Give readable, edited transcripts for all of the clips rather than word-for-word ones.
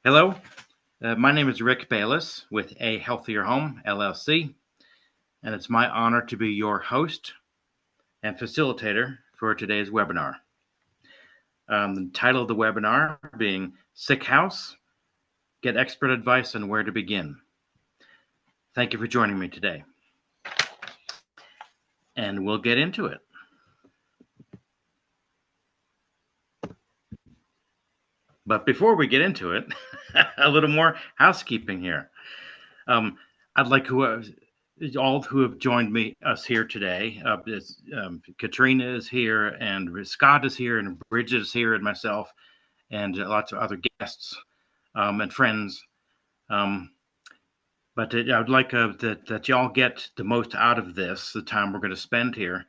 Hello, my name is Rick Bayless with A Healthier Home, LLC, and it's my honor to be your host and facilitator for today's webinar. The title of the webinar being Sick House, Get Expert Advice on Where to Begin. Thank you for joining me today. And we'll get into it. But before we get into it, a little more housekeeping here. I'd like all who have joined us here today. Katrina is here, and Scott is here, and Bridget is here, and myself, and lots of other guests and friends. But I'd like that y'all get the most out of this, the time we're going to spend here.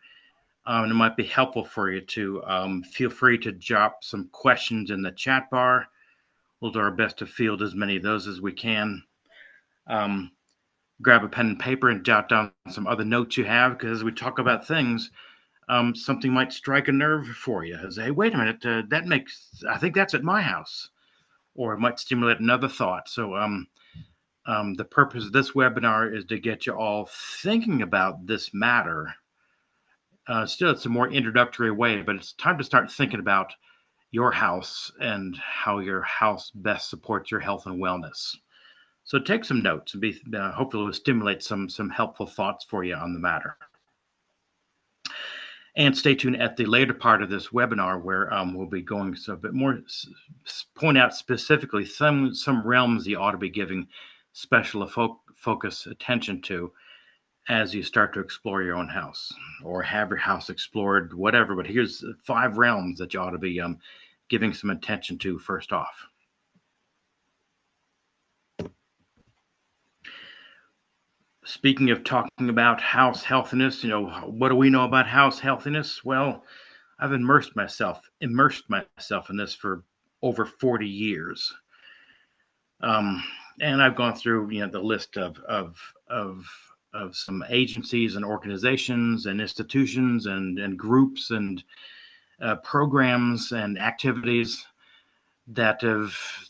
And it might be helpful for you to feel free to drop some questions in the chat bar. We'll do our best to field as many of those as we can. Grab a pen and paper and jot down some other notes you have, because as we talk about things, something might strike a nerve for you. Say, hey, wait a minute, I think that's at my house. Or it might stimulate another thought. So the purpose of this webinar is to get you all thinking about this matter. Still, it's a more introductory way, but it's time to start thinking about your house and how your house best supports your health and wellness. So take some notes and hopefully it will stimulate some helpful thoughts for you on the matter. And stay tuned at the later part of this webinar where we'll be going a bit more, point out specifically some realms you ought to be giving special focus attention to as you start to explore your own house or have your house explored, whatever. But here's 5 realms that you ought to be giving some attention to first off. Speaking of talking about house healthiness, what do we know about house healthiness? Well, I've immersed myself in this for over 40 years. And I've gone through, the list of some agencies and organizations and institutions and groups and programs and activities that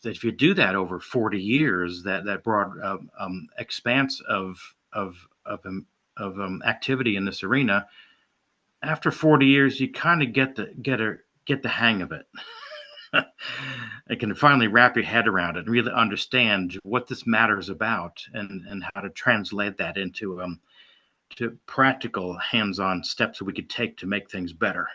if you do that over 40 years, that broad expanse of activity in this arena, after 40 years, you kind of get the hang of it. You can finally wrap your head around it and really understand what this matter is about and how to translate that into to practical hands-on steps that we could take to make things better.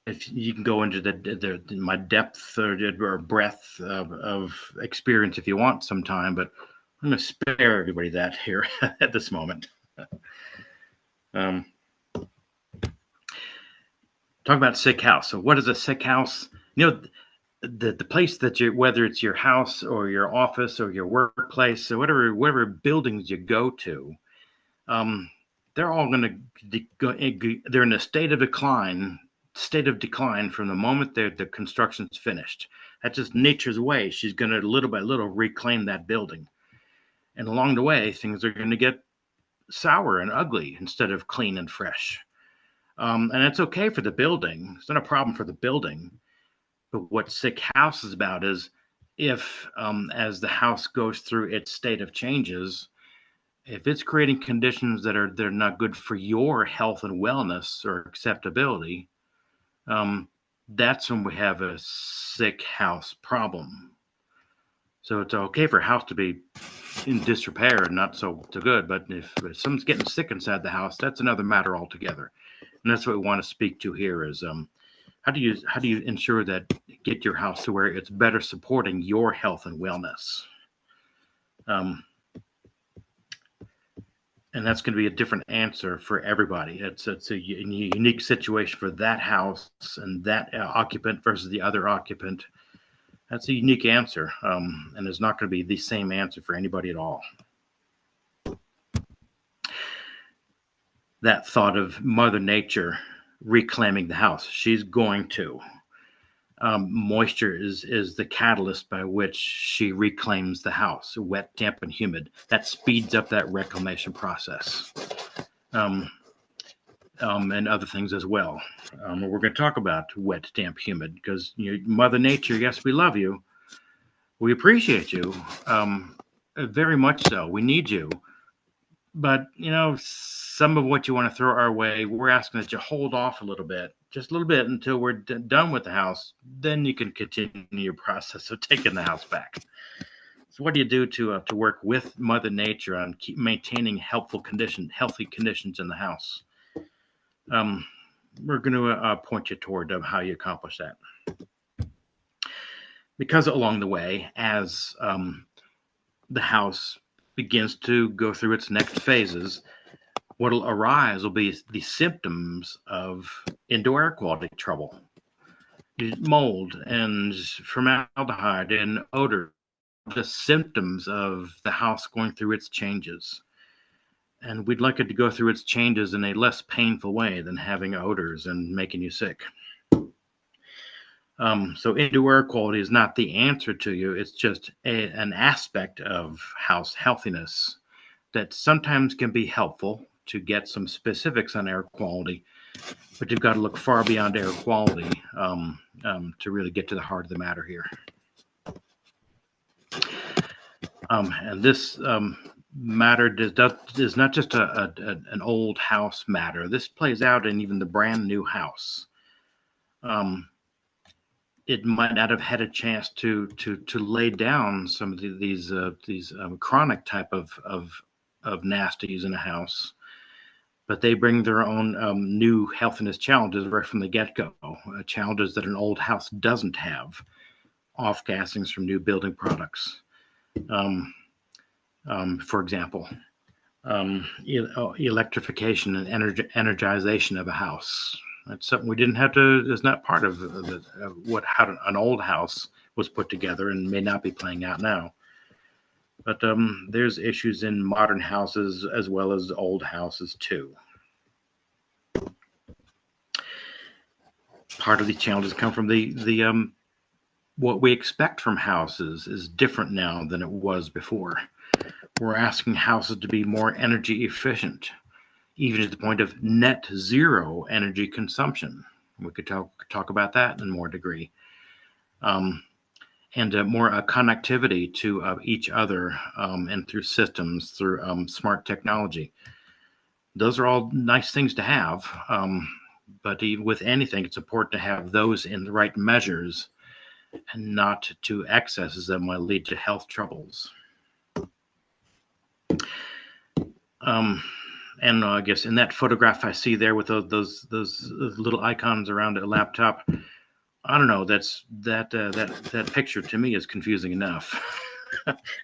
If you can go into my depth or breadth of experience if you want sometime, but I'm going to spare everybody that here at this moment. Talk about sick house. So what is a sick house? The place that whether it's your house or your office or your workplace or whatever buildings you go to, they're all going to they're in a state of decline from the moment the construction's finished. That's just nature's way. She's going to little by little reclaim that building. And along the way, things are going to get sour and ugly instead of clean and fresh. And it's okay for the building. It's not a problem for the building. But what sick house is about is if, as the house goes through its state of changes, if it's creating conditions they're not good for your health and wellness or acceptability, that's when we have a sick house problem. So it's okay for a house to be in disrepair and not so good, but if someone's getting sick inside the house, that's another matter altogether. And that's what we want to speak to here is how do you ensure that get your house to where it's better supporting your health and wellness? And that's going to be a different answer for everybody. It's a unique situation for that house and that occupant versus the other occupant. That's a unique answer, and it's not going to be the same answer for anybody at all. That thought of Mother Nature reclaiming the house, she's going to. Moisture is the catalyst by which she reclaims the house, wet, damp, and humid. That speeds up that reclamation process. and other things as well. We're going to talk about wet, damp, humid because Mother Nature. Yes, we love you. We appreciate you, very much so. We need you, but some of what you want to throw our way, we're asking that you hold off a little bit, just a little bit, until we're done with the house. Then you can continue your process of taking the house back. So, what do you do to work with Mother Nature on keep maintaining healthy conditions in the house? We're going to point you toward how you accomplish that. Because along the way, as the house begins to go through its next phases, what will arise will be the symptoms of indoor air quality trouble, mold and formaldehyde and odor, the symptoms of the house going through its changes. And we'd like it to go through its changes in a less painful way than having odors and making you sick. So indoor air quality is not the answer to you. It's just an aspect of house healthiness that sometimes can be helpful to get some specifics on air quality, but you've got to look far beyond air quality to really get to the heart of the matter here. And this matter is not just an old house matter. This plays out in even the brand new house. It might not have had a chance to lay down some of these chronic type of nasties in a house, but they bring their own new healthiness challenges right from the get-go, challenges that an old house doesn't have, off-gassings from new building products. For example, electrification and energization of a house. That's something we didn't have to. It's not part of how an old house was put together, and may not be playing out now. But there's issues in modern houses as well as old houses too. Part of the challenges come from the what we expect from houses is different now than it was before. We're asking houses to be more energy efficient, even to the point of net zero energy consumption. We could talk about that in more degree. And more connectivity to each other and through systems, through smart technology. Those are all nice things to have, but even with anything, it's important to have those in the right measures and not to excesses that might lead to health troubles. And I guess in that photograph I see there with those little icons around a laptop, I don't know. That picture to me is confusing enough.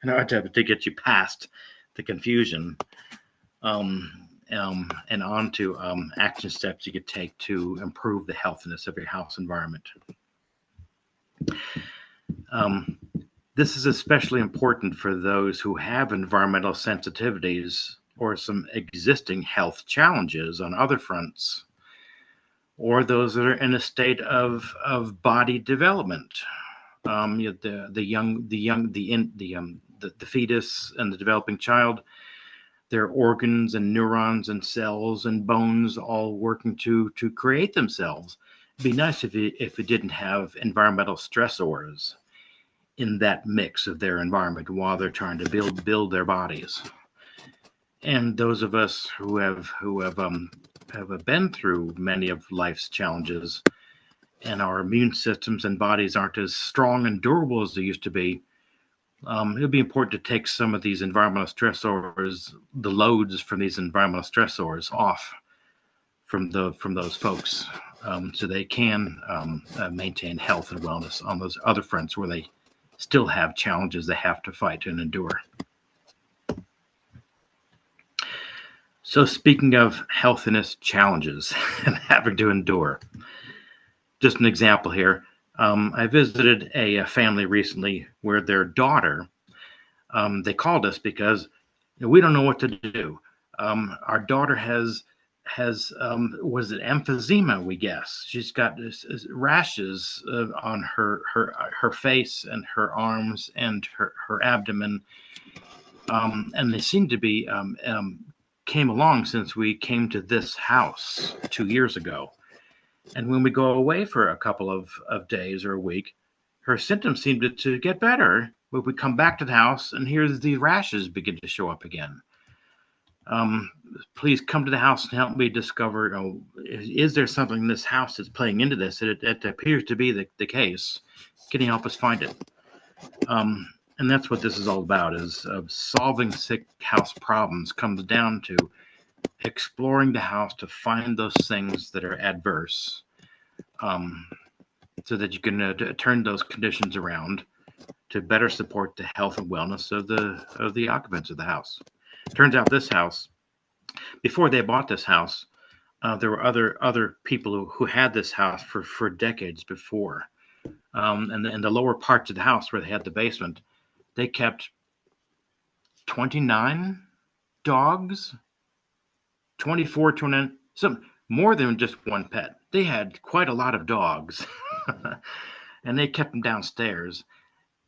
And I have to get you past the confusion, and on to action steps you could take to improve the healthiness of your house environment. This is especially important for those who have environmental sensitivities or some existing health challenges on other fronts, or those that are in a state of body development. The fetus and the developing child, their organs and neurons and cells and bones all working to create themselves. It'd be nice if it didn't have environmental stressors in that mix of their environment while they're trying to build their bodies. And those of us who have been through many of life's challenges, and our immune systems and bodies aren't as strong and durable as they used to be, it'll be important to take some of these environmental stressors, the loads from these environmental stressors, off from those folks, so they can maintain health and wellness on those other fronts where they still have challenges they have to fight and endure. So speaking of healthiness challenges and having to endure, just an example here. I visited a family recently where their daughter, they called us because we don't know what to do. Our daughter has was it emphysema, we guess. She's got rashes on her face and her arms and her abdomen, and they seem to be came along since we came to this house 2 years ago. And when we go away for a couple of days or a week, her symptoms seem to get better. But we come back to the house, and here's the rashes begin to show up again. Um, Please come to the house and help me discover, is there something in this house that's playing into this? It appears to be the case. Can you help us find it? And that's what this is all about, is solving sick house problems comes down to exploring the house to find those things that are adverse, so that you can turn those conditions around to better support the health and wellness of the occupants of the house. Turns out this house, before they bought this house, there were other people who had this house for decades before. And in the lower parts of the house where they had the basement, they kept 29 dogs, 24, 29, some more than just one pet. They had quite a lot of dogs, and they kept them downstairs.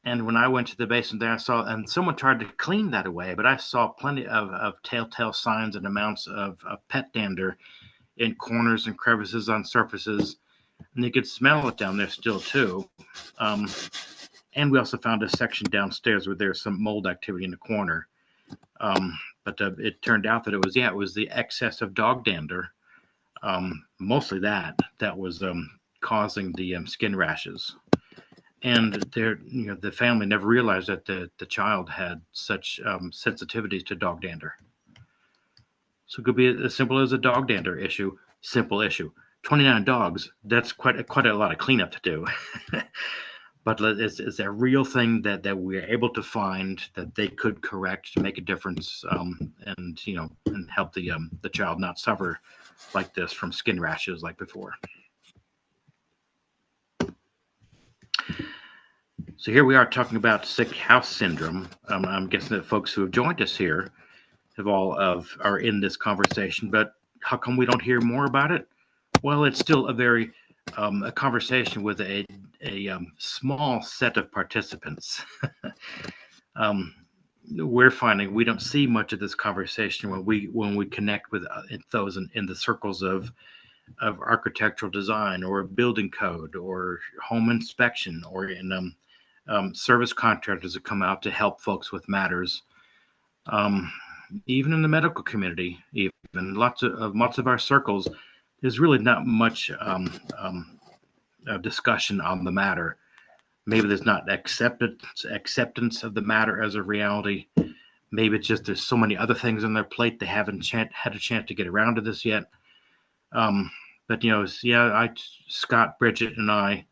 And when I went to the basement there, I saw, and someone tried to clean that away, but I saw plenty of telltale signs and amounts of pet dander in corners and crevices on surfaces. And you could smell it down there still, too. And we also found a section downstairs where there's some mold activity in the corner. But it turned out that it was the excess of dog dander, mostly that was causing the skin rashes. And the family never realized that the child had such sensitivities to dog dander. So it could be as simple as a dog dander issue. Simple issue. 29 dogs, that's quite a lot of cleanup to do. But it's a real thing that we're able to find that they could correct to make a difference, and help the child not suffer like this from skin rashes like before. So here we are talking about sick house syndrome. I'm guessing that folks who have joined us here are in this conversation, but how come we don't hear more about it? Well, it's still a conversation with a small set of participants. We're finding we don't see much of this conversation when we connect with those in the circles of architectural design or building code or home inspection or in service contractors that come out to help folks with matters. Even in the medical community, even lots of our circles, there's really not much discussion on the matter. Maybe there's not acceptance of the matter as a reality. Maybe it's just there's so many other things on their plate they haven't had a chance to get around to this yet. But Scott, Bridget, and I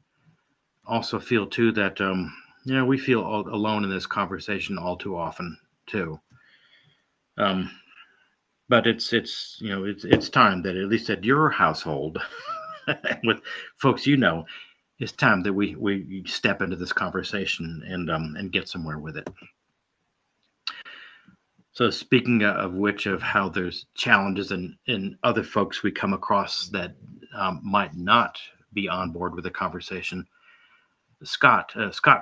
also feel too that we feel all alone in this conversation all too often too. But it's time that at least at your household, with folks it's time that we step into this conversation and get somewhere with it. So speaking of which, of how there's challenges in other folks we come across that might not be on board with the conversation, Scott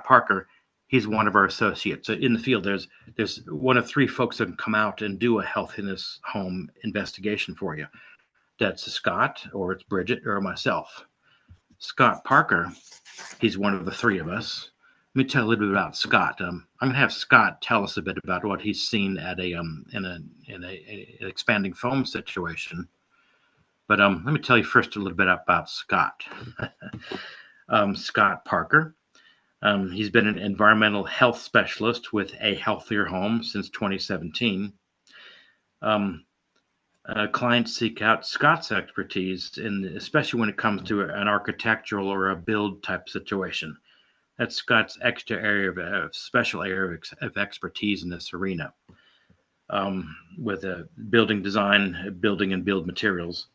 Parker, he's one of our associates in the field. There's one of three folks that can come out and do a health in this home investigation for you. That's Scott, or it's Bridget, or myself. Scott Parker, he's one of the three of us. Let me tell you a little bit about Scott. I'm going to have Scott tell us a bit about what he's seen at in a expanding foam situation. But let me tell you first a little bit about Scott. Scott Parker. He's been an environmental health specialist with A Healthier Home since 2017. Clients seek out Scott's expertise, especially when it comes to an architectural or a build type situation. That's Scott's special area of expertise in this arena, with building design, building and build materials.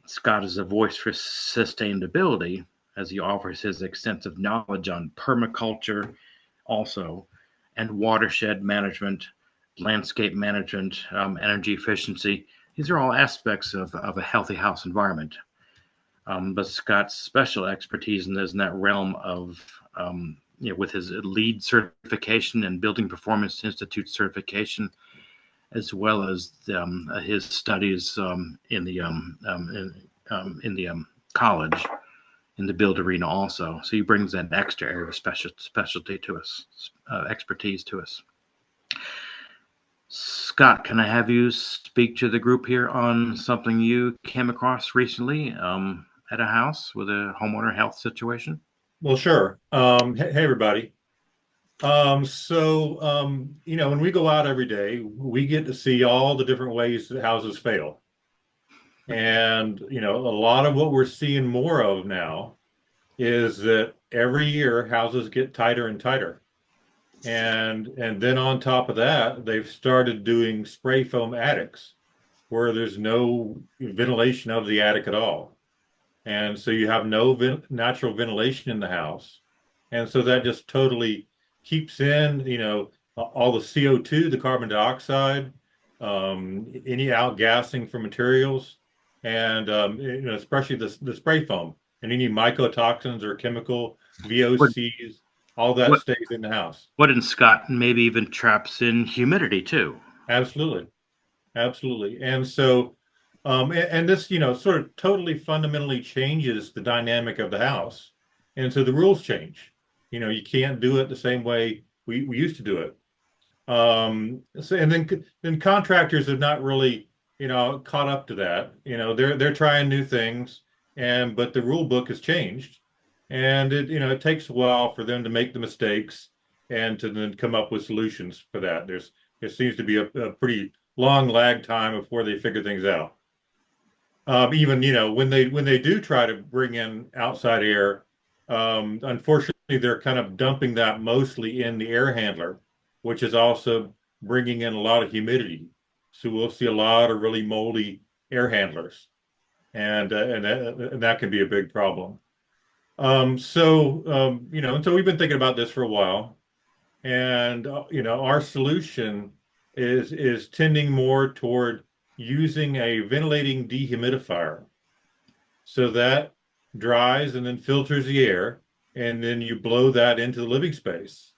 Scott is a voice for sustainability, as he offers his extensive knowledge on permaculture also, and watershed management, landscape management, energy efficiency. These are all aspects of a healthy house environment. But Scott's special expertise in that realm of, with his LEED certification and Building Performance Institute certification, as well as his studies in the college in the build arena also. So he brings that extra area of specialty to us, expertise to us. Scott, can I have you speak to the group here on something you came across recently at a house with a homeowner health situation? Well, sure. Hey, everybody. When we go out every day, we get to see all the different ways that houses fail. And, a lot of what we're seeing more of now is that every year houses get tighter and tighter. And then on top of that, they've started doing spray foam attics where there's no ventilation of the attic at all. And so you have no natural ventilation in the house. And so that just totally keeps in, all the CO2, the carbon dioxide, any outgassing from materials, and especially the spray foam and any mycotoxins or chemical What VOCs, all that what stays in the house. what in Scott maybe even traps in humidity too? Absolutely. Absolutely. And this, sort of totally fundamentally changes the dynamic of the house. And so the rules change. You can't do it the same way we used to do it. And then contractors have not really, caught up to that. They're trying new things, but the rule book has changed. And it takes a while for them to make the mistakes and to then come up with solutions for that. There seems to be a pretty long lag time before they figure things out. Even when they do try to bring in outside air, unfortunately they're kind of dumping that mostly in the air handler, which is also bringing in a lot of humidity. So we'll see a lot of really moldy air handlers, and that can be a big problem. And so we've been thinking about this for a while, and our solution is tending more toward using a ventilating dehumidifier. So that dries and then filters the air, and then you blow that into the living space.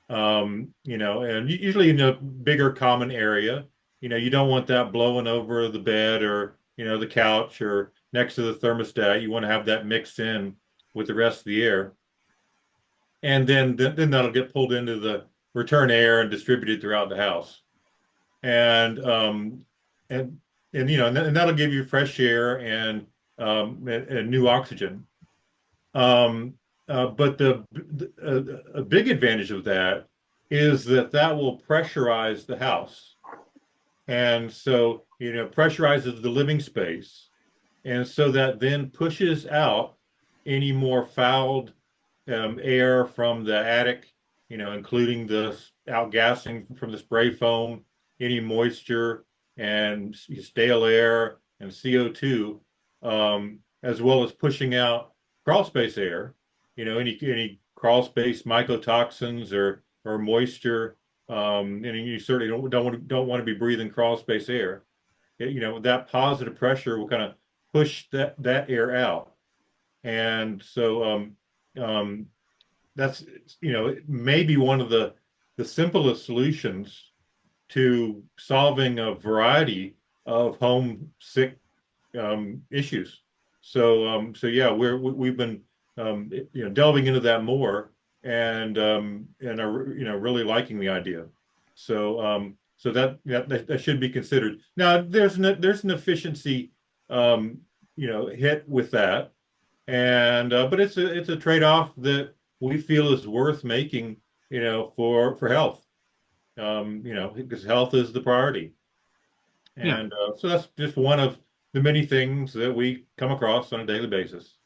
And usually in a bigger common area, you don't want that blowing over the bed or, the couch or next to the thermostat. You want to have that mixed in with the rest of the air. And then that'll get pulled into the return air and distributed throughout the house. And and and that'll give you fresh air and new oxygen. But a big advantage of that is that will pressurize the house, and so pressurizes the living space, and so that then pushes out any more fouled air from the attic, including the outgassing from the spray foam, any moisture and stale air and CO2, as well as pushing out crawl space air, any crawl space mycotoxins or moisture, and you certainly don't want to be breathing crawl space air. That positive pressure will kind of push that air out, and so um, that's maybe one of the simplest solutions to solving a variety of home sick issues. So yeah, we've been delving into that more and are really liking the idea. So that should be considered. Now there's an efficiency hit with that, and but it's a trade-off that we feel is worth making, for health, because health is the priority. Yeah, And so that's just one of the many things that we come across on a daily basis.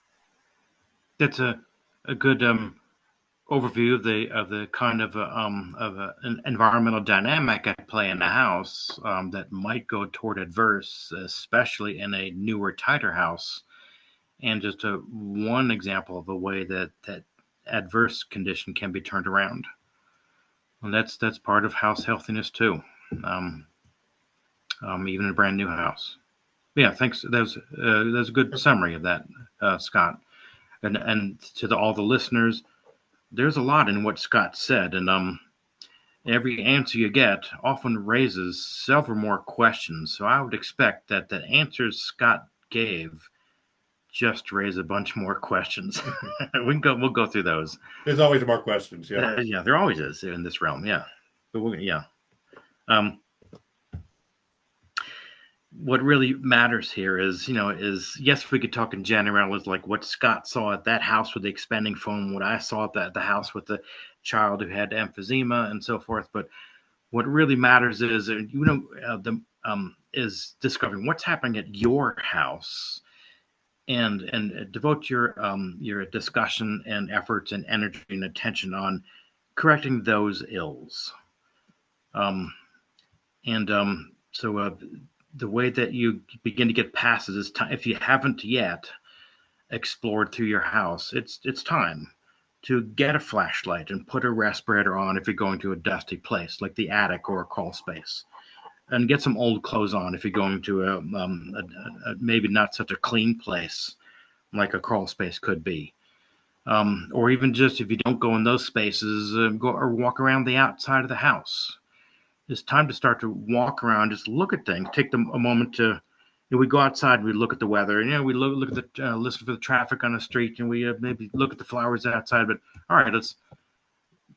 that's a good overview of the kind of an environmental dynamic at play in the house that might go toward adverse, especially in a newer, tighter house. And just one example of a way that adverse condition can be turned around. And that's part of house healthiness too, um, even in a brand new house. Yeah, thanks. That was a good summary of that, Scott. And to all the listeners, there's a lot in what Scott said, and Every answer you get often raises several more questions. So I would expect that the answers Scott gave just raise a bunch more questions. We'll go through those. There's always more questions. Yeah. Yeah, there always is in this realm. Yeah, but yeah. Um, what really matters here is, yes, we could talk in general, is like what Scott saw at that house with the expanding foam, what I saw at the house with the child who had emphysema and so forth. But what really matters is, is discovering what's happening at your house, and devote your discussion and efforts and energy and attention on correcting those ills. Um, and so the way that you begin to get past it is time. If you haven't yet explored through your house, it's time to get a flashlight and put a respirator on if you're going to a dusty place like the attic or a crawl space, and get some old clothes on if you're going to a maybe not such a clean place like a crawl space could be. Or even just if you don't go in those spaces, go or walk around the outside of the house. It's time to start to walk around, just look at things, take them a moment to. We go outside, we look at the weather, and we look at the listen for the traffic on the street, and we maybe look at the flowers outside. But all right, let's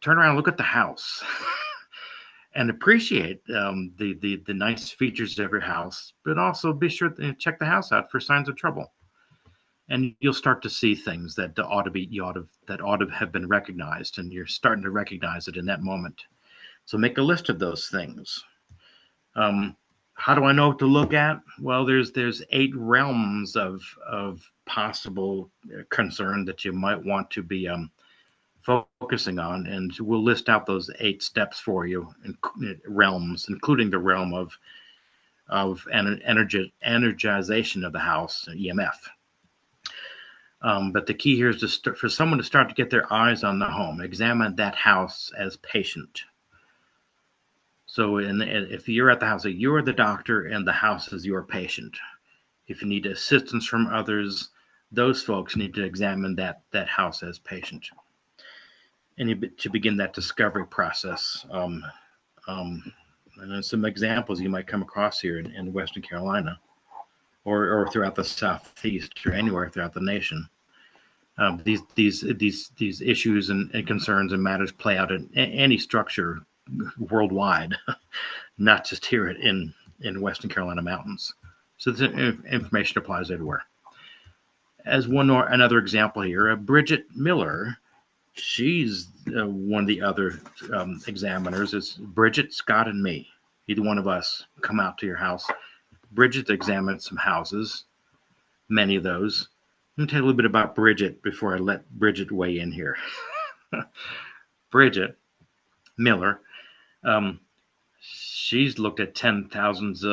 turn around and look at the house and appreciate the nice features of your house, but also be sure to check the house out for signs of trouble. And you'll start to see things that ought to have been recognized, and you're starting to recognize it in that moment. So make a list of those things. How do I know what to look at? Well, there's 8 realms of possible concern that you might want to be focusing on, and we'll list out those 8 steps for you, realms, including the realm of energization of the house, EMF. But the key here is for someone to start to get their eyes on the home, examine that house as patient. So if you're at the house, you're the doctor and the house is your patient. If you need assistance from others, those folks need to examine that house as patient. And to begin that discovery process. And then some examples you might come across here in Western Carolina or throughout the Southeast or anywhere throughout the nation. These issues and concerns and matters play out in any structure worldwide, not just here in Western Carolina mountains. So this information applies everywhere. As another example here, Bridget Miller, she's one of the other examiners. It's Bridget, Scott, and me. Either one of us come out to your house. Bridget examined some houses, many of those. Let me tell you a little bit about Bridget before I let Bridget weigh in here. Bridget Miller, she's looked at 10,000s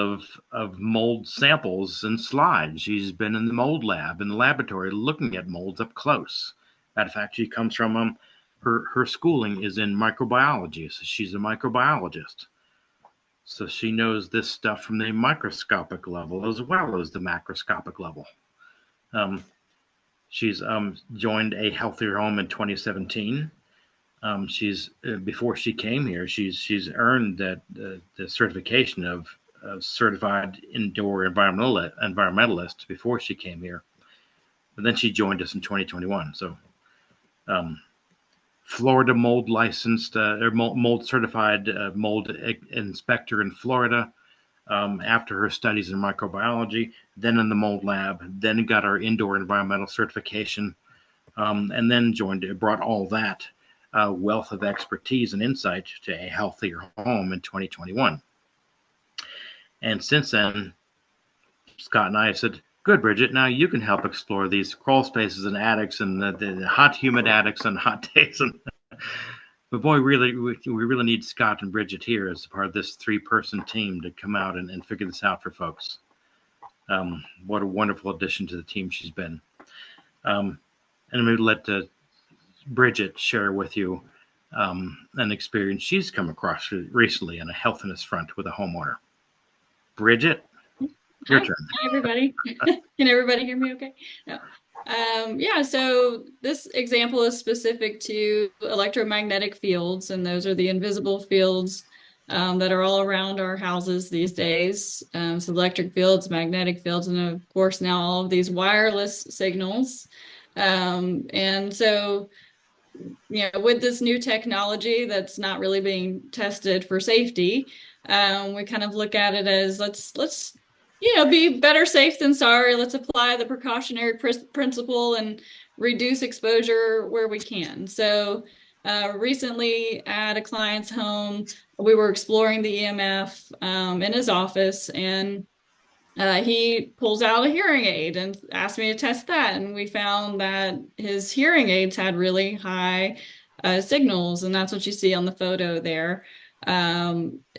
of mold samples and slides. She's been in the mold lab, in the laboratory, looking at molds up close. Matter of fact, she comes from her schooling is in microbiology, so she's a microbiologist. So she knows this stuff from the microscopic level as well as the macroscopic level. She's joined A Healthier Home in 2017. She's before she came here, she's earned the certification of certified indoor environmentalist before she came here. But then she joined us in 2021. So Florida mold licensed or mold certified mold inspector in Florida. After her studies in microbiology, then in the mold lab, then got our indoor environmental certification, and then brought all that wealth of expertise and insight to A Healthier Home in 2021. And since then, Scott and I have said, good, Bridget, now you can help explore these crawl spaces and attics and the hot, humid attics and hot days. But boy, we really need Scott and Bridget here as part of this 3-person team to come out and figure this out for folks. What a wonderful addition to the team she's been. And I'm going to let Bridget share with you an experience she's come across recently on a healthiness front with a homeowner. Bridget? Your Hi, turn. everybody. Can everybody hear me okay? No. Yeah, so this example is specific to electromagnetic fields, and those are the invisible fields that are all around our houses these days. So electric fields, magnetic fields, and of course now all of these wireless signals. And so with this new technology that's not really being tested for safety, we kind of look at it as let's be better safe than sorry. Let's apply the precautionary principle and reduce exposure where we can. So recently at a client's home, we were exploring the EMF in his office, and he pulls out a hearing aid and asked me to test that. And we found that his hearing aids had really high signals, and that's what you see on the photo there.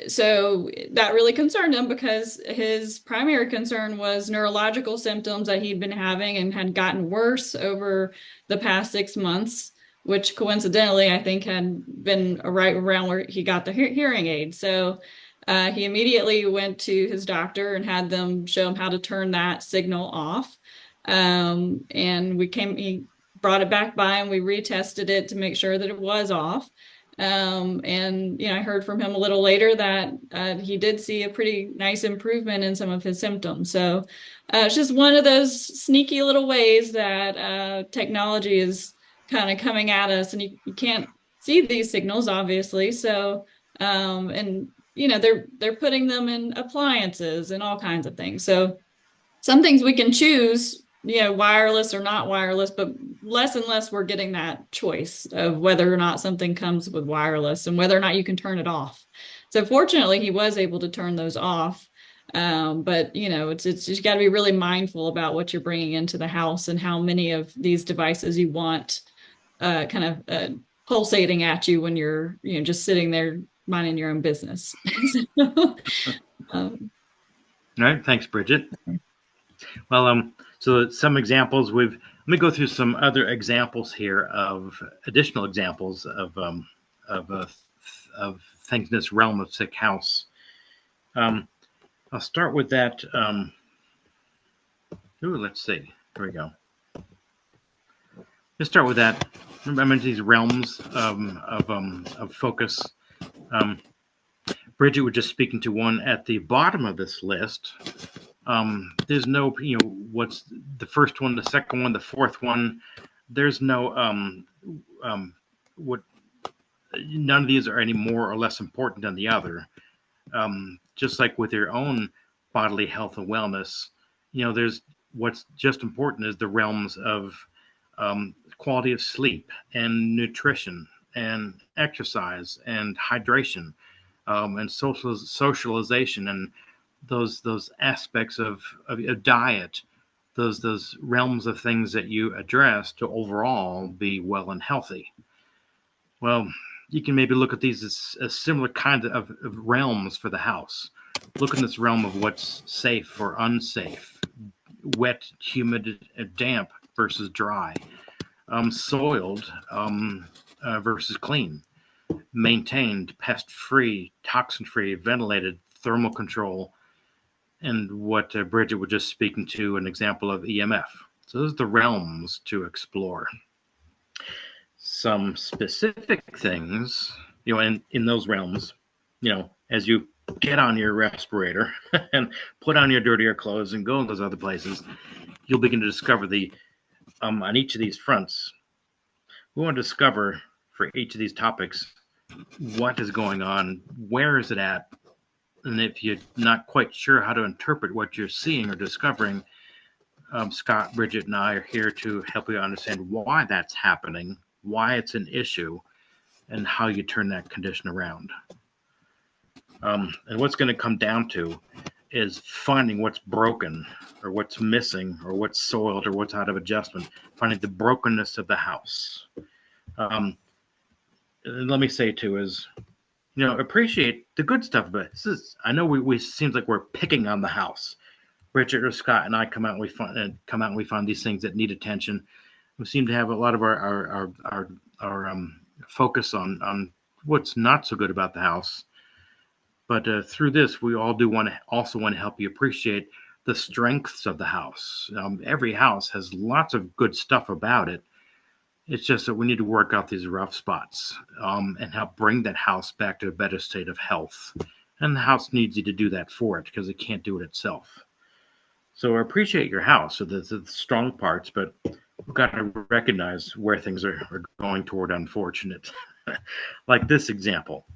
So that really concerned him because his primary concern was neurological symptoms that he'd been having and had gotten worse over the past 6 months, which coincidentally I think had been right around where he got the hearing aid. So he immediately went to his doctor and had them show him how to turn that signal off. And he brought it back by and we retested it to make sure that it was off. And I heard from him a little later that he did see a pretty nice improvement in some of his symptoms. So it's just one of those sneaky little ways that technology is kind of coming at us, and you can't see these signals, obviously. So and they're putting them in appliances and all kinds of things. So some things we can choose, wireless or not wireless, but less and less we're getting that choice of whether or not something comes with wireless and whether or not you can turn it off. So fortunately, he was able to turn those off. But it's you got to be really mindful about what you're bringing into the house and how many of these devices you want kind of pulsating at you when you're just sitting there minding your own business. um, All right. Thanks, Bridget. Well, so some examples let me go through some other examples here of additional examples of, uh, of things in this realm of sick house. I'll start with that. Let's see. Here we go. Let's start with that. Remember these realms of focus. Bridget was just speaking to one at the bottom of this list. There's no, what's the first one, the second one, the fourth one. There's no, what, none of these are any more or less important than the other. Just like with your own bodily health and wellness, there's what's just important is the realms of quality of sleep and nutrition and exercise and hydration and socialization and those aspects of diet, those realms of things that you address to overall be well and healthy. Well, you can maybe look at these as similar kinds of realms for the house. Look in this realm of what's safe or unsafe, wet, humid, damp versus dry, soiled versus clean, maintained, pest-free, toxin-free, ventilated, thermal control, and what Bridget was just speaking to, an example of EMF. So those are the realms to explore. Some specific things, in those realms, as you get on your respirator and put on your dirtier clothes and go in those other places, you'll begin to discover on each of these fronts, we want to discover for each of these topics what is going on, where is it at, and if you're not quite sure how to interpret what you're seeing or discovering, Scott, Bridget, and I are here to help you understand why that's happening, why it's an issue, and how you turn that condition around. And what's going to come down to is finding what's broken or what's missing or what's soiled or what's out of adjustment, finding the brokenness of the house. Let me say too is, appreciate the good stuff, but I know we seems like we're picking on the house. Bridget or Scott and I come out and we find these things that need attention. We seem to have a lot of our focus on what's not so good about the house. But through this, we all do want to help you appreciate the strengths of the house. Every house has lots of good stuff about it. It's just that we need to work out these rough spots and help bring that house back to a better state of health. And the house needs you to do that for it because it can't do it itself. So I appreciate your house. So the strong parts, but we've got to recognize where things are going toward unfortunate. Like this example,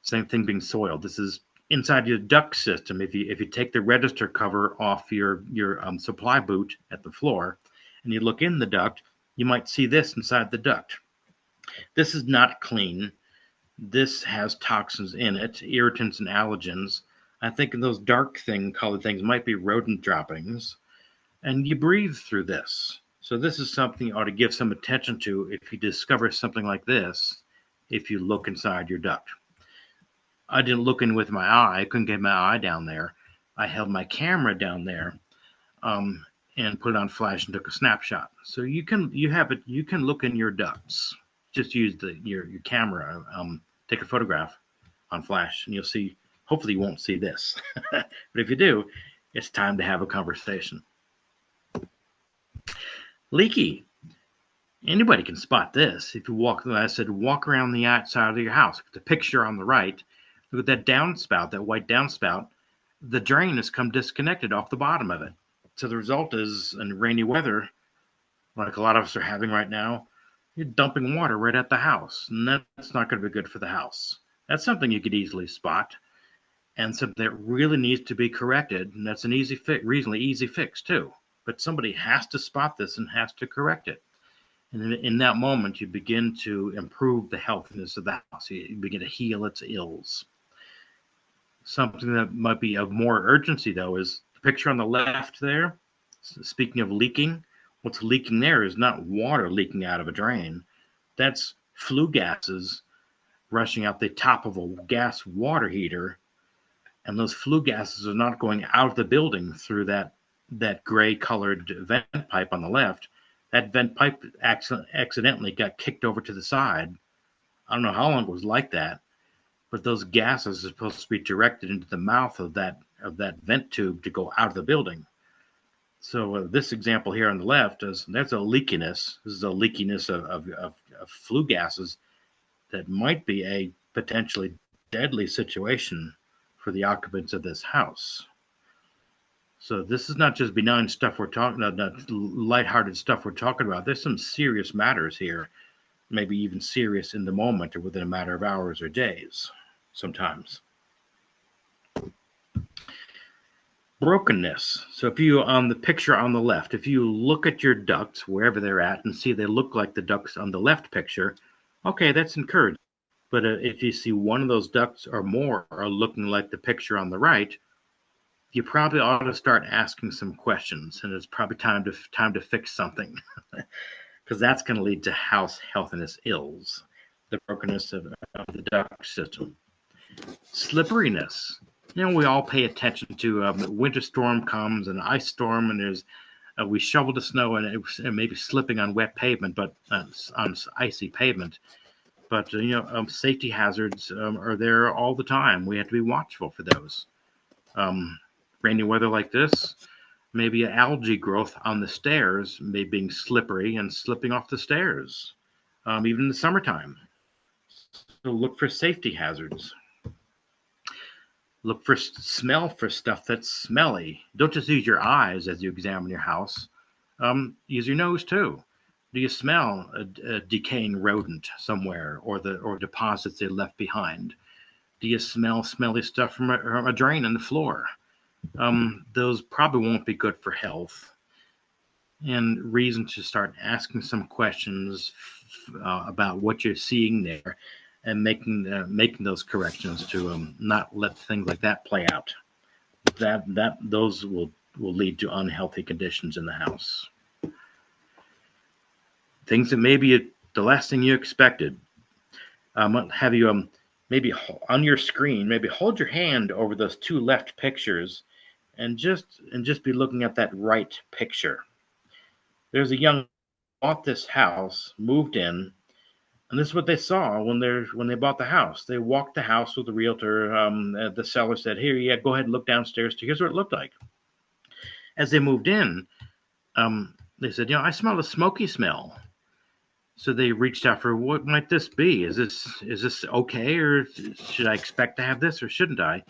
same thing being soiled. This is inside your duct system. If you take the register cover off your supply boot at the floor, and you look in the duct, you might see this inside the duct. This is not clean. This has toxins in it, irritants and allergens. I think those dark colored things might be rodent droppings, and you breathe through this. So this is something you ought to give some attention to if you discover something like this, if you look inside your duct. I didn't look in with my eye. I couldn't get my eye down there. I held my camera down there and put it on flash and took a snapshot. So you can look in your ducts. Just use your camera, take a photograph on flash, and you'll see. Hopefully you won't see this. But if you do, it's time to have a conversation. Leaky. Anybody can spot this. If you walk around the outside of your house. The picture on the right, look at that downspout, that white downspout. The drain has come disconnected off the bottom of it. So the result is, in rainy weather, like a lot of us are having right now, you're dumping water right at the house. And that's not going to be good for the house. That's something you could easily spot. And something that really needs to be corrected, and that's an reasonably easy fix too. But somebody has to spot this and has to correct it. And in that moment, you begin to improve the healthiness of the house. You begin to heal its ills. Something that might be of more urgency, though, is the picture on the left there. Speaking of leaking, what's leaking there is not water leaking out of a drain. That's flue gases rushing out the top of a gas water heater. And those flue gases are not going out of the building through that gray colored vent pipe on the left. That vent pipe accidentally got kicked over to the side. I don't know how long it was like that, but those gases are supposed to be directed into the mouth of that vent tube to go out of the building. So this example here on the left that's a leakiness. This is a leakiness of flue gases that might be a potentially deadly situation for the occupants of this house. So this is not just benign stuff we're talking about, not lighthearted stuff we're talking about. There's some serious matters here, maybe even serious in the moment or within a matter of hours or days, sometimes. Brokenness. So if you, on the picture on the left, if you look at your ducts, wherever they're at, and see they look like the ducts on the left picture, okay, that's encouraging. But if you see one of those ducts or more are looking like the picture on the right, you probably ought to start asking some questions, and it's probably time to fix something, because that's going to lead to house healthiness ills, the brokenness of the duct system. Slipperiness. We all pay attention to a winter storm comes, an ice storm, and we shovel the snow and it may be slipping on wet pavement, but on icy pavement. But, safety hazards are there all the time. We have to be watchful for those. Rainy weather like this, maybe algae growth on the stairs, maybe being slippery and slipping off the stairs, even in the summertime. So look for safety hazards. Look for smell for stuff that's smelly. Don't just use your eyes as you examine your house. Use your nose too. Do you smell a decaying rodent somewhere, or deposits they left behind? Do you smell smelly stuff from a drain on the floor? Those probably won't be good for health. And reason to start asking some questions about what you're seeing there, and making those corrections to not let things like that play out. Those will lead to unhealthy conditions in the house. Things that may be the last thing you expected. Have you maybe on your screen, maybe hold your hand over those two left pictures, and just be looking at that right picture. There's a young bought this house, moved in, and this is what they saw when they bought the house. They walked the house with the realtor. The seller said, "Here, yeah, go ahead and look downstairs. Here's what it looked like." As they moved in, they said, I smell a smoky smell. So they reached out for, what might this be? Is this okay, or should I expect to have this, or shouldn't I?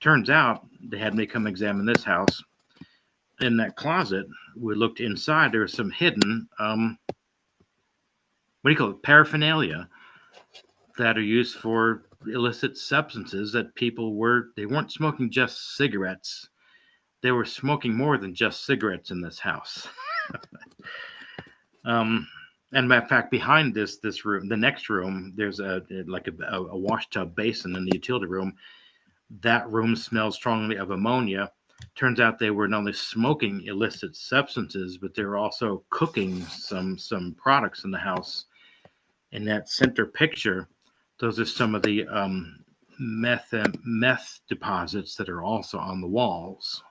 Turns out they had me come examine this house. In that closet, we looked inside. There was some hidden, what do you call it, paraphernalia that are used for illicit substances that they weren't smoking just cigarettes. They were smoking more than just cigarettes in this house. And matter of fact, behind this room, the next room, there's a wash tub basin in the utility room. That room smells strongly of ammonia. Turns out they were not only smoking illicit substances, but they were also cooking some products in the house. In that center picture, those are some of the meth deposits that are also on the walls.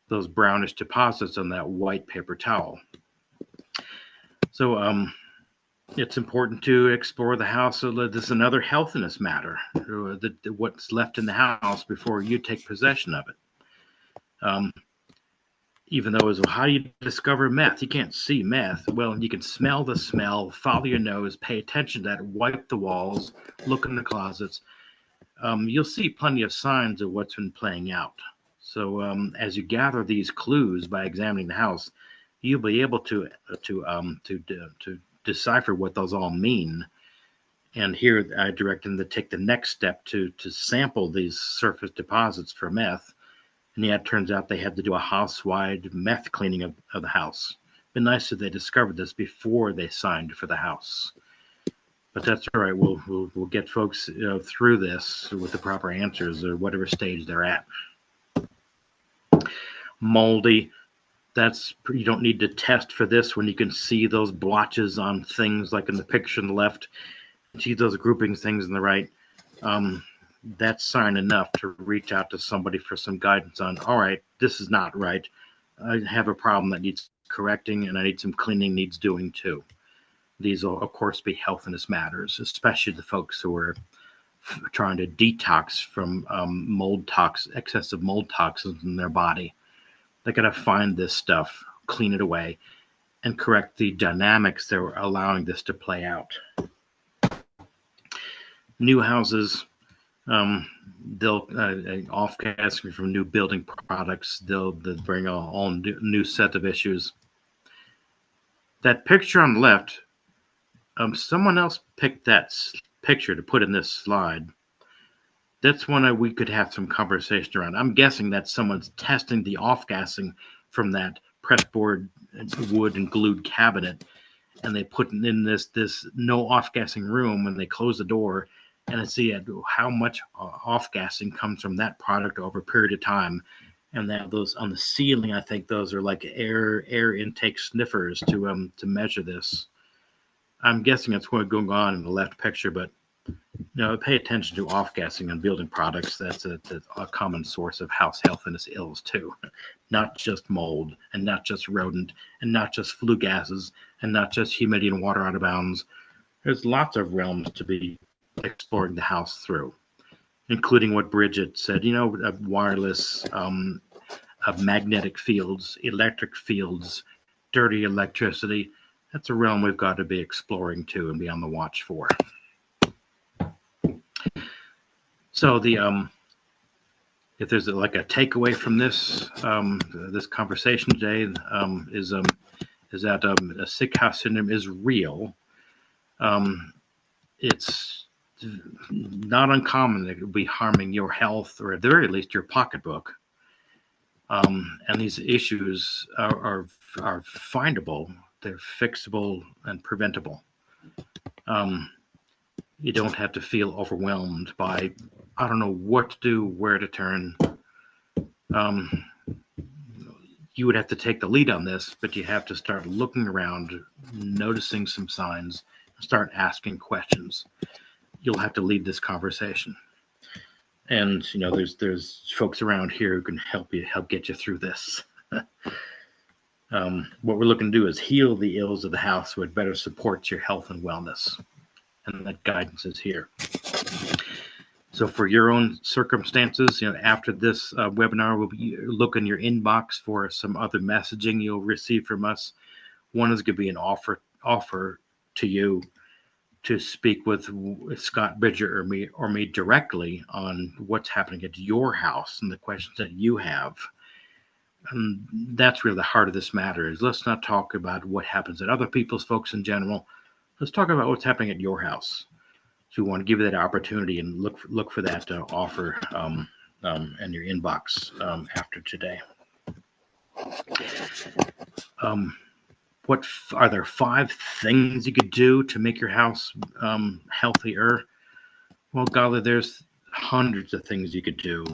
Those brownish deposits on that white paper towel. So it's important to explore the house. So this is another healthiness matter, what's left in the house before you take possession of it. Even though it's, how do you discover meth? You can't see meth. Well, you can smell the smell, follow your nose, pay attention to that, wipe the walls, look in the closets. You'll see plenty of signs of what's been playing out. So as you gather these clues by examining the house, you'll be able to decipher what those all mean. And here I direct them to take the next step to sample these surface deposits for meth. And yeah, it turns out they had to do a house-wide meth cleaning of the house. Been nice that they discovered this before they signed for the house. But that's all right. We'll get folks through this with the proper answers or whatever stage they're at. Moldy. You don't need to test for this when you can see those blotches on things like in the picture on the left. See those groupings, things on the right. That's sign enough to reach out to somebody for some guidance on, all right, this is not right. I have a problem that needs correcting, and I need some cleaning needs doing too. These will, of course, be healthiness matters, especially the folks who are trying to detox from excessive mold toxins in their body. They got to find this stuff, clean it away, and correct the dynamics that are allowing this to play out. New houses, they'll off-gassing from new building products. They'll bring a whole new set of issues. That picture on the left, someone else picked that picture to put in this slide. That's one we could have some conversation around. I'm guessing that someone's testing the off-gassing from that pressboard wood and glued cabinet, and they put in this no off-gassing room when they close the door, and I see how much off-gassing comes from that product over a period of time. And that those on the ceiling, I think those are like air intake sniffers to measure this. I'm guessing that's what's going on in the left picture, but pay attention to off-gassing on building products. That's a common source of house healthiness ills too. Not just mold, and not just rodent, and not just flue gases, and not just humidity and water out of bounds. There's lots of realms to be exploring the house through, including what Bridget said, of wireless, of magnetic fields, electric fields, dirty electricity. That's a realm we've got to be exploring too and be on the watch for. So if there's a takeaway from this this conversation today, is that a sick house syndrome is real. It's not uncommon that it will be harming your health, or at the very least your pocketbook. And these issues are findable. They're fixable and preventable. You don't have to feel overwhelmed by, I don't know what to do, where to turn. You would have to take the lead on this, but you have to start looking around, noticing some signs, start asking questions. You'll have to lead this conversation. And, there's folks around here who can help get you through this. What we're looking to do is heal the ills of the house so it better supports your health and wellness. And that guidance is here. So for your own circumstances, after this webinar, we'll be look in your inbox for some other messaging you'll receive from us. One is going to be an offer to you to speak with Scott Bridger or me directly on what's happening at your house and the questions that you have. And that's really the heart of this matter. Is let's not talk about what happens at other people's folks in general. Let's talk about what's happening at your house. So we want to give you that opportunity and look for that offer in your inbox after today. What are there 5 things you could do to make your house healthier? Well, golly, there's hundreds of things you could do.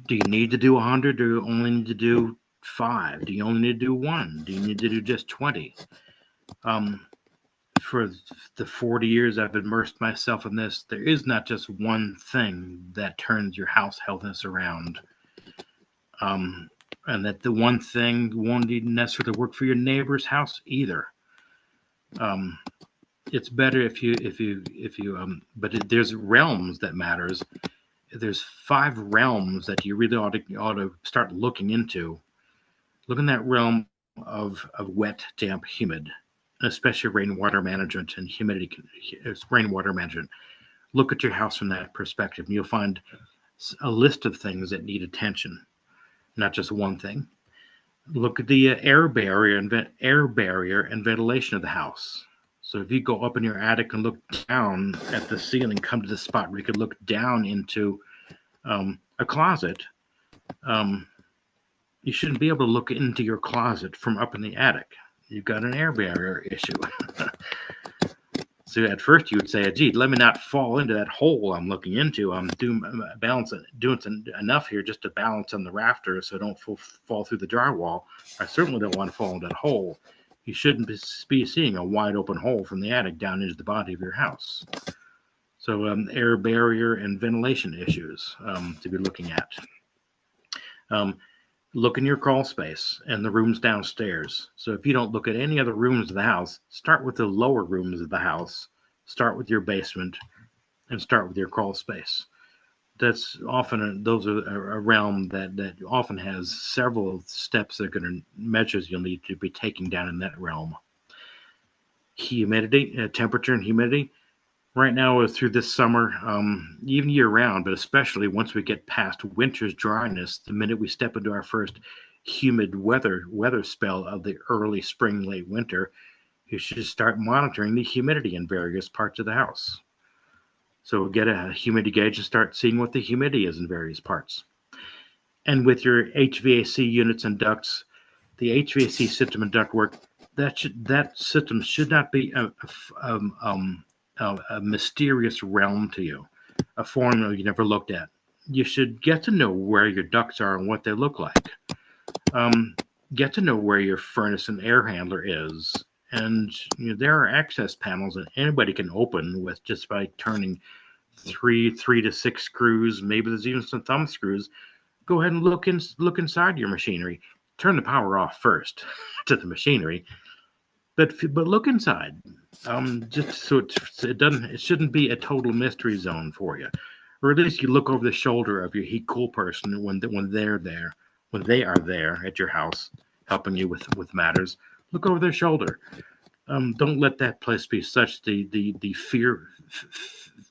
Do you need to do 100, or do you only need to do 5? Do you only need to do 1? Do you need to do just 20? For the 40 years I've immersed myself in this, there is not just one thing that turns your house healthiness around. And that the one thing won't even necessarily work for your neighbor's house either. It's better if you but there's realms that matters. There's 5 realms that you really ought to start looking into. Look in that realm of wet, damp, humid, especially rainwater management and humidity, rainwater management. Look at your house from that perspective, and you'll find a list of things that need attention, not just one thing. Look at the air barrier and ventilation of the house. So if you go up in your attic and look down at the ceiling, come to the spot where you could look down into a closet, you shouldn't be able to look into your closet from up in the attic. You've got an air barrier issue. So at first you would say, gee, let me not fall into that hole I'm looking into. I'm doing enough here just to balance on the rafter so I don't fall through the drywall. I certainly don't want to fall into that hole. You shouldn't be seeing a wide open hole from the attic down into the body of your house. So air barrier and ventilation issues to be looking at. Look in your crawl space and the rooms downstairs. So if you don't look at any other rooms of the house, start with the lower rooms of the house. Start with your basement and start with your crawl space. That's often those are a realm that often has several steps that are going to measures you'll need to be taking down in that realm. Humidity, temperature and humidity. Right now, through this summer, even year round, but especially once we get past winter's dryness, the minute we step into our first humid weather spell of the early spring, late winter, you should start monitoring the humidity in various parts of the house. So get a humidity gauge and start seeing what the humidity is in various parts. And with your HVAC units and ducts, the HVAC system and ductwork, that system should not be a mysterious realm to you, a formula you never looked at. You should get to know where your ducts are and what they look like. Get to know where your furnace and air handler is. And there are access panels that anybody can open with just by turning 3 to 6 screws. Maybe there's even some thumb screws. Go ahead and look inside your machinery. Turn the power off first to the machinery. But look inside, just so it shouldn't be a total mystery zone for you, or at least you look over the shoulder of your heat cool person when they are there at your house helping you with matters. Look over their shoulder. Don't let that place be such the fear.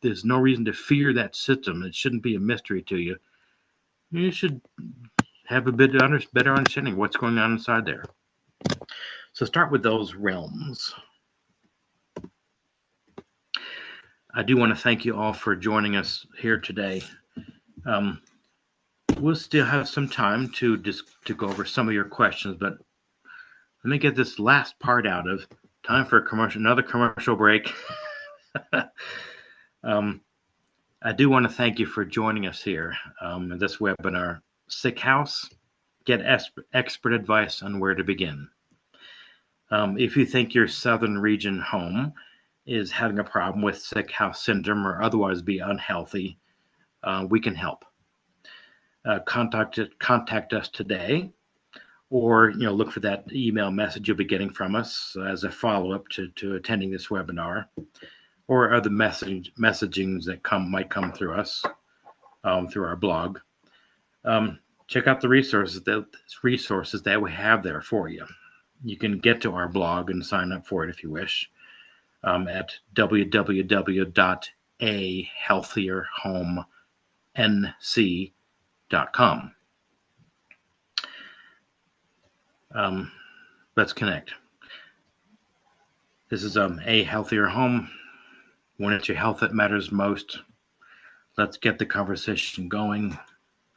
There's no reason to fear that system. It shouldn't be a mystery to you. You should have a better understanding of what's going on inside there. So start with those realms. I do want to thank you all for joining us here today. We'll still have some time to go over some of your questions, but let me get this last part out of. Time for another commercial break. I do want to thank you for joining us here in this webinar, Sick House, Get Expert Advice on Where to Begin. If you think your southern region home is having a problem with sick house syndrome or otherwise be unhealthy, we can help. Contact us today, or look for that email message you'll be getting from us as a follow-up to attending this webinar. or other messagings that might come through us through our blog. Check out the resources that we have there for you. You can get to our blog and sign up for it if you wish at www.ahealthierhomenc.com. Let's connect. This is A Healthier Home. When it's your health that matters most. Let's get the conversation going.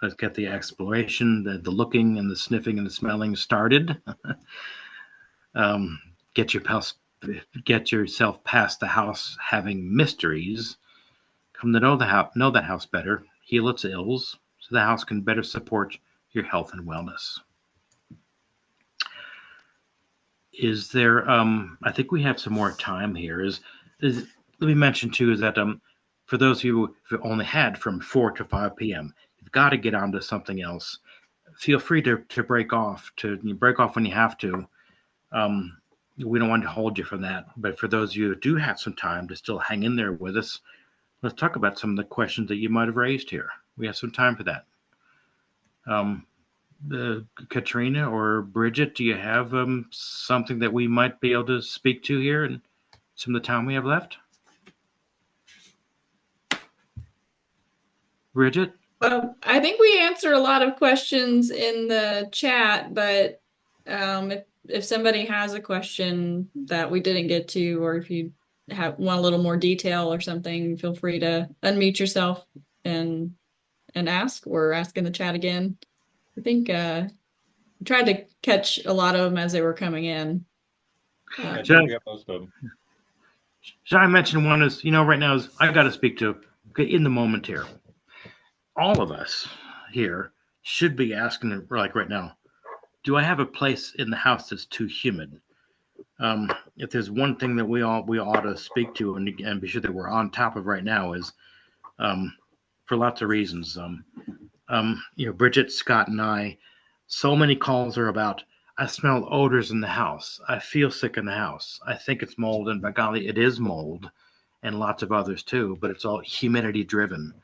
Let's get the exploration, the looking and the sniffing and the smelling started. Get yourself past the house having mysteries. Come to know that house better. Heal its ills so the house can better support your health and wellness. Is there? I think we have some more time here. Let me mention too is that for those of you who only had from 4 to 5 p.m., you've got to get onto something else. Feel free to break off. Break off when you have to. We don't want to hold you from that. But for those of you who do have some time to still hang in there with us, let's talk about some of the questions that you might have raised here. We have some time for that. Katrina or Bridget, do you have something that we might be able to speak to here in some of the time we have left? Bridget? Well, I think we answered a lot of questions in the chat, but if somebody has a question that we didn't get to, or if you want a little more detail or something, feel free to unmute yourself and ask, or ask in the chat again. I think I tried to catch a lot of them as they were coming in. Should I mention one is, right now is I got to speak to in the moment here. All of us here should be asking, like right now, do I have a place in the house that's too humid? If there's one thing that we ought to speak to and be sure that we're on top of right now is, for lots of reasons. Bridget, Scott, and I, so many calls are about, I smell odors in the house. I feel sick in the house. I think it's mold, and by golly, it is mold, and lots of others too, but it's all humidity driven.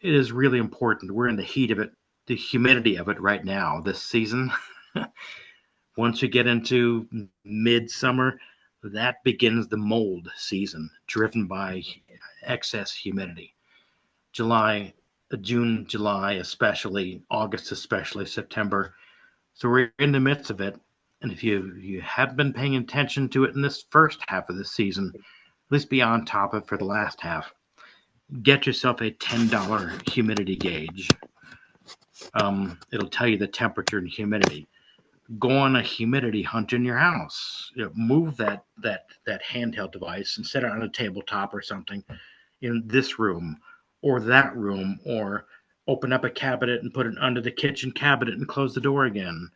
It is really important. We're in the heat of it, the humidity of it right now, this season. Once we get into midsummer, that begins the mold season, driven by excess humidity. June, July, especially, August, especially, September. So we're in the midst of it. And if you have been paying attention to it in this first half of the season, at least be on top of it for the last half. Get yourself a $10 humidity gauge. It'll tell you the temperature and humidity. Go on a humidity hunt in your house. Move that handheld device and set it on a tabletop or something in this room or that room, or open up a cabinet and put it under the kitchen cabinet and close the door again,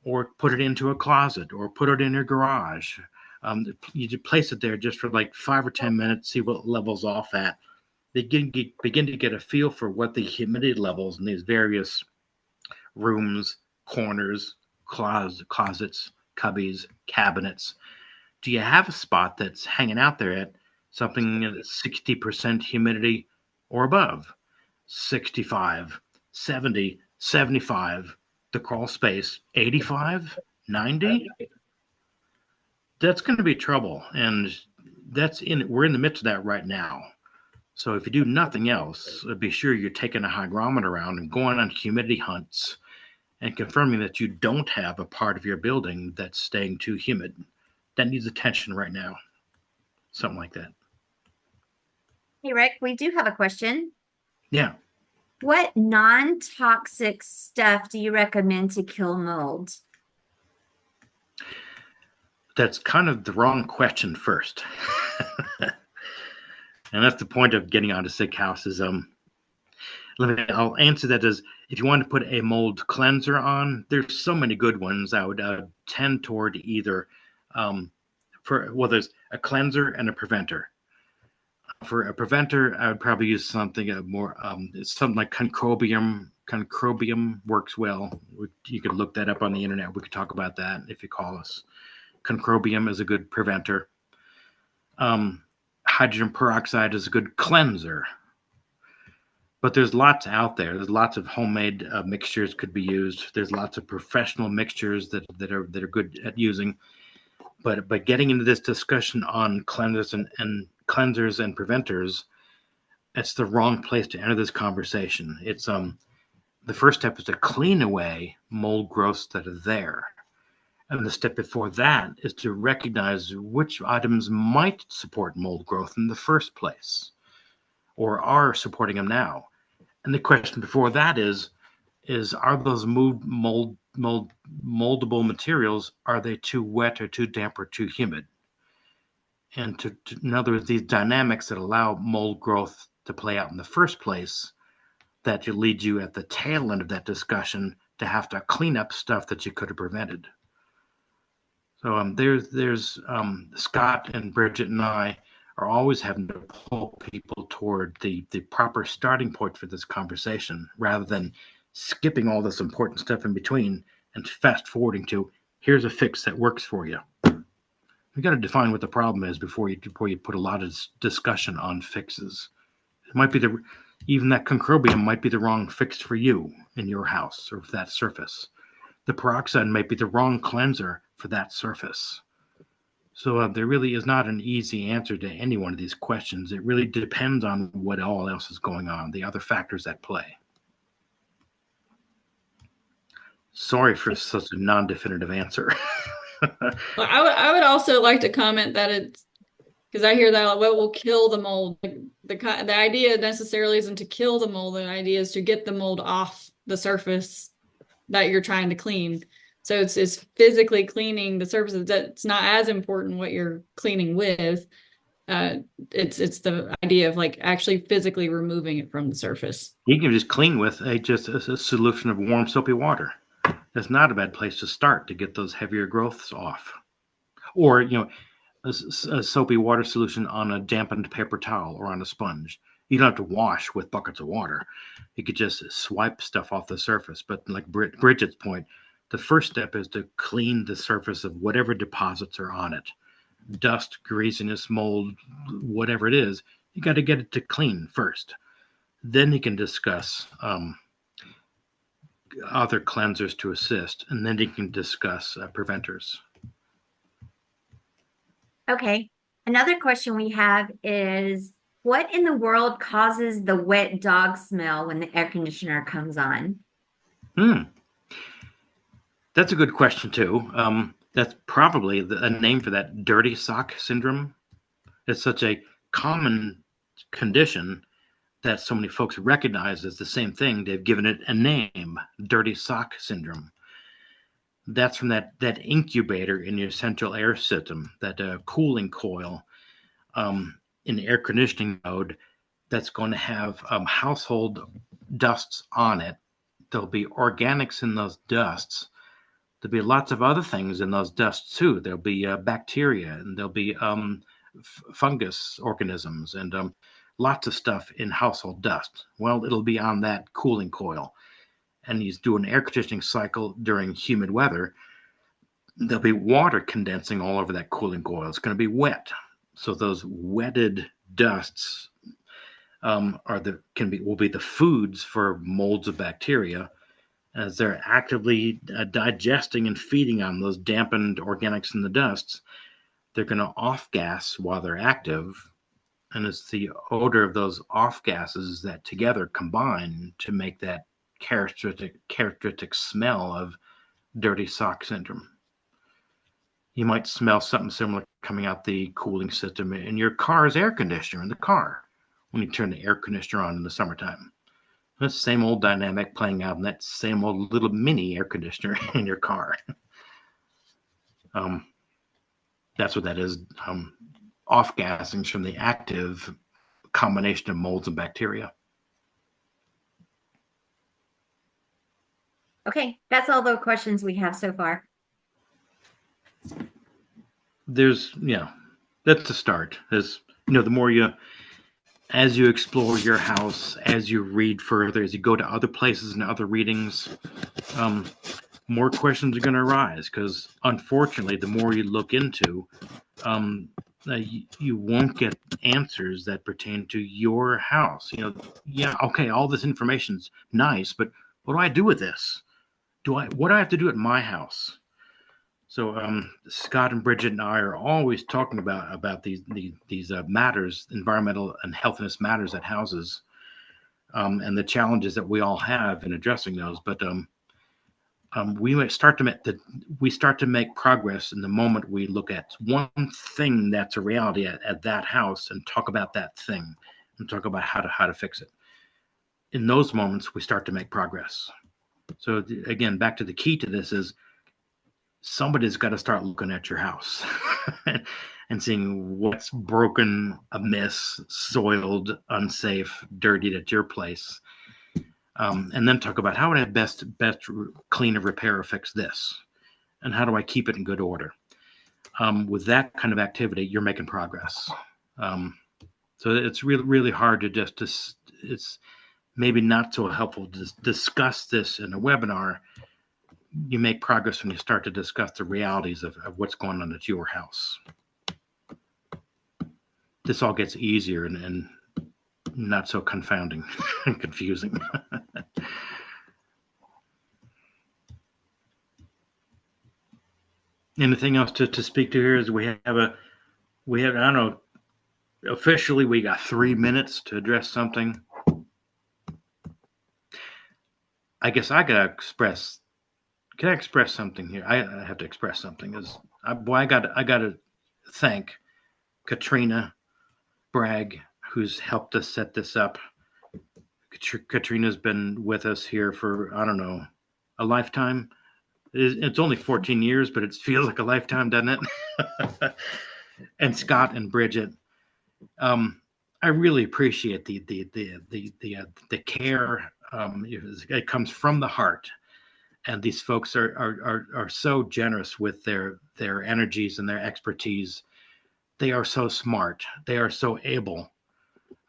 or put it into a closet, or put it in your garage. You just place it there just for like 5 or 10 minutes, see what levels off at. They begin to get a feel for what the humidity levels in these various rooms, corners, closets, cubbies, cabinets. Do you have a spot that's hanging out there at something 60% humidity or above? 65, 70, 75, the crawl space, 85, 90? That's going to be trouble. And we're in the midst of that right now. So if you do nothing else, be sure you're taking a hygrometer around and going on humidity hunts and confirming that you don't have a part of your building that's staying too humid. That needs attention right now. Something like that. Hey, Rick, we do have a question. Yeah. What non-toxic stuff do you recommend to kill mold? That's kind of the wrong question first. And that's the point of getting onto sick houses. I'll answer that as, if you want to put a mold cleanser on, there's so many good ones. I would tend toward either there's a cleanser and a preventer. For a preventer, I would probably use something more, something like concrobium. Concrobium works well. You could look that up on the internet. We could talk about that if you call us. Concrobium is a good preventer. hydrogen peroxide is a good cleanser. But there's lots out there. There's lots of homemade mixtures could be used. There's lots of professional mixtures that are good at using. But getting into this discussion on cleansers and preventers, it's the wrong place to enter this conversation. It's the first step is to clean away mold growths that are there. And the step before that is to recognize which items might support mold growth in the first place, or are supporting them now. And the question before that is are those moldable materials, are they too wet or too damp or too humid? And in other words, these dynamics that allow mold growth to play out in the first place, that lead you at the tail end of that discussion to have to clean up stuff that you could have prevented. So there's Scott and Bridget and I are always having to pull people toward the proper starting point for this conversation, rather than skipping all this important stuff in between and fast forwarding to, here's a fix that works for you. You got to define what the problem is before you put a lot of discussion on fixes. It might be even that concrobium might be the wrong fix for you in your house or that surface. The peroxide might be the wrong cleanser for that surface. So there really is not an easy answer to any one of these questions. It really depends on what all else is going on, the other factors at play. Sorry for such a non-definitive answer. Well, I would also like to comment that it's, because I hear that, like, what will kill the mold? The idea necessarily isn't to kill the mold. The idea is to get the mold off the surface that you're trying to clean. So it's physically cleaning the surfaces. That's not as important what you're cleaning with. It's the idea of like actually physically removing it from the surface. You can just clean with a solution of warm soapy water. That's not a bad place to start to get those heavier growths off. Or, a soapy water solution on a dampened paper towel or on a sponge. You don't have to wash with buckets of water. You could just swipe stuff off the surface. But like Bridget's point, the first step is to clean the surface of whatever deposits are on it. Dust, greasiness, mold, whatever it is, you got to get it to clean first. Then you can discuss other cleansers to assist, and then you can discuss preventers. Okay. Another question we have is, what in the world causes the wet dog smell when the air conditioner comes on? That's a good question too. That's probably a name for that dirty sock syndrome. It's such a common condition that so many folks recognize as the same thing. They've given it a name, dirty sock syndrome. That's from that incubator in your central air system, that cooling coil in air conditioning mode that's going to have household dusts on it. There'll be organics in those dusts. There'll be lots of other things in those dusts too. There'll be bacteria, and there'll be fungus organisms, and lots of stuff in household dust. Well, it'll be on that cooling coil. And he's doing an air conditioning cycle during humid weather. There'll be water condensing all over that cooling coil. It's going to be wet. So those wetted dusts will be the foods for molds of bacteria, as they're actively digesting and feeding on those dampened organics in the dusts. They're going to off gas while they're active, and it's the odor of those off gases that together combine to make that characteristic smell of dirty sock syndrome. You might smell something similar coming out the cooling system in your car's air conditioner in the car when you turn the air conditioner on in the summertime. That's the same old dynamic playing out in that same old little mini air conditioner in your car. That's what that is. Off-gassing from the active combination of molds and bacteria. Okay, that's all the questions we have so far. That's a start. The more as you explore your house, as you read further, as you go to other places and other readings, more questions are going to arise, because unfortunately, the more you look into, you won't get answers that pertain to your house. Yeah, okay, all this information's nice, but what do I do with this? What do I have to do at my house? So Scott and Bridget and I are always talking about these matters, environmental and healthiness matters at houses, and the challenges that we all have in addressing those. But we start to make progress in the moment we look at one thing that's a reality at that house and talk about that thing and talk about how to fix it. In those moments, we start to make progress. So again, back to the key to this is somebody's got to start looking at your house and seeing what's broken, amiss, soiled, unsafe, dirtied at your place. And then talk about how would I best clean or repair or fix this? And how do I keep it in good order? With that kind of activity, you're making progress. So it's really, really hard to it's maybe not so helpful to discuss this in a webinar. You make progress when you start to discuss the realities of what's going on at your house. This all gets easier and not so confounding and confusing. Anything else to speak to here? Is we have I don't know, officially we got 3 minutes to address something. I guess I gotta express. Can I express something here? I have to express something. I gotta thank Katrina Bragg, who's helped us set this up. Katrina's been with us here for, I don't know, a lifetime. It's only 14 years, but it feels like a lifetime, doesn't it? And Scott and Bridget, I really appreciate the care. It comes from the heart. And these folks are so generous with their energies and their expertise. They are so smart. They are so able.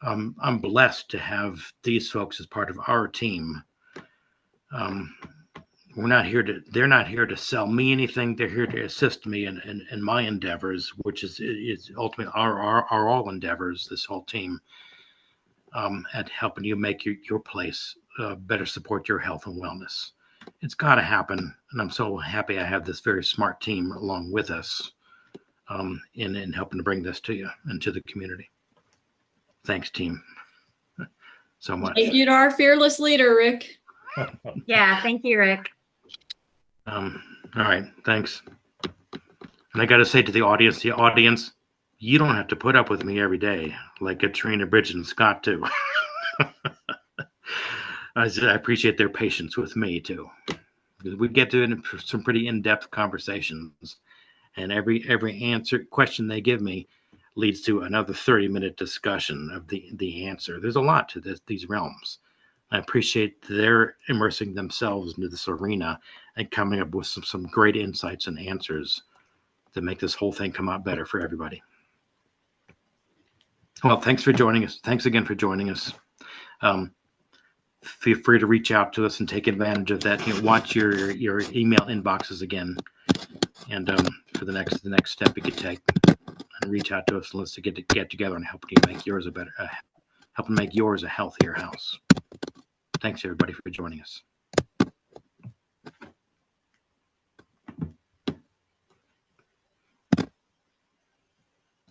I'm blessed to have these folks as part of our team. They're not here to sell me anything. They're here to assist me in my endeavors, which is ultimately our all endeavors. This whole team at helping you make your place better support your health and wellness. It's got to happen, and I'm so happy I have this very smart team along with us in helping to bring this to you and to the community. Thanks, team, so much. Thank you to our fearless leader, Rick. Yeah, thank you, Rick. All right, thanks. And I got to say to the audience, you don't have to put up with me every day like Katrina, Bridget, and Scott do. I appreciate their patience with me too, because we get to some pretty in-depth conversations, and every question they give me leads to another 30-minute discussion of the answer. There's a lot to these realms. I appreciate their immersing themselves into this arena and coming up with some great insights and answers to make this whole thing come out better for everybody. Well, thanks for joining us. Thanks again for joining us. Feel free to reach out to us and take advantage of that. Watch your email inboxes again, and for the next step you could take, and reach out to us and let's get together and help you make yours a healthier house. Thanks everybody for joining us.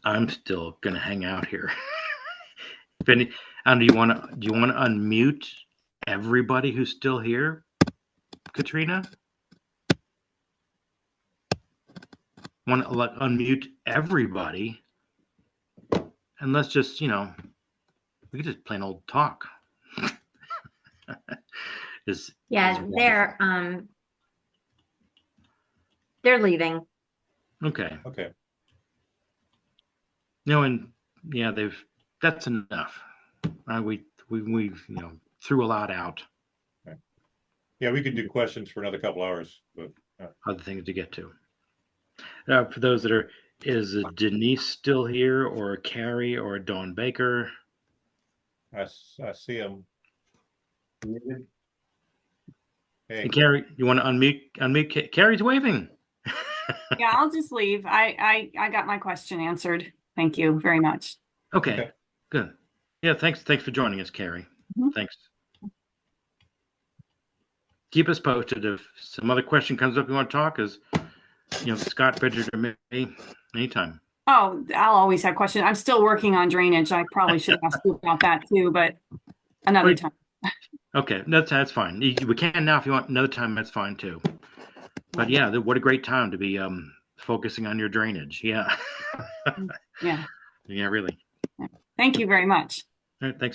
I'm still gonna hang out here. Do you want to unmute everybody who's still here, Katrina? Want to unmute everybody, and let's just we can just plain old talk. They're leaving. Okay. That's enough. We've threw a lot out. Okay. Yeah, we could do questions for another couple hours, but other things to get to. For those that is Denise still here, or Carrie, or Dawn Baker? I see them. Hey, Carrie, you want to unmute? Carrie's waving. Yeah, I'll just leave. I got my question answered. Thank you very much. Okay, Okay. good. Yeah, thanks for joining us, Carrie. Mhm. Thanks. Keep us posted if some other question comes up you want to talk. Is Scott, Bridget, or me anytime. Oh, I'll always have questions. I'm still working on drainage. I probably should ask you about that too, but another Wait. time. Okay, that's fine. We can now if you want another time. That's fine too. But yeah, what a great time to be focusing on your drainage. Yeah. Yeah. Yeah, really. Thank you very much. All right, thanks.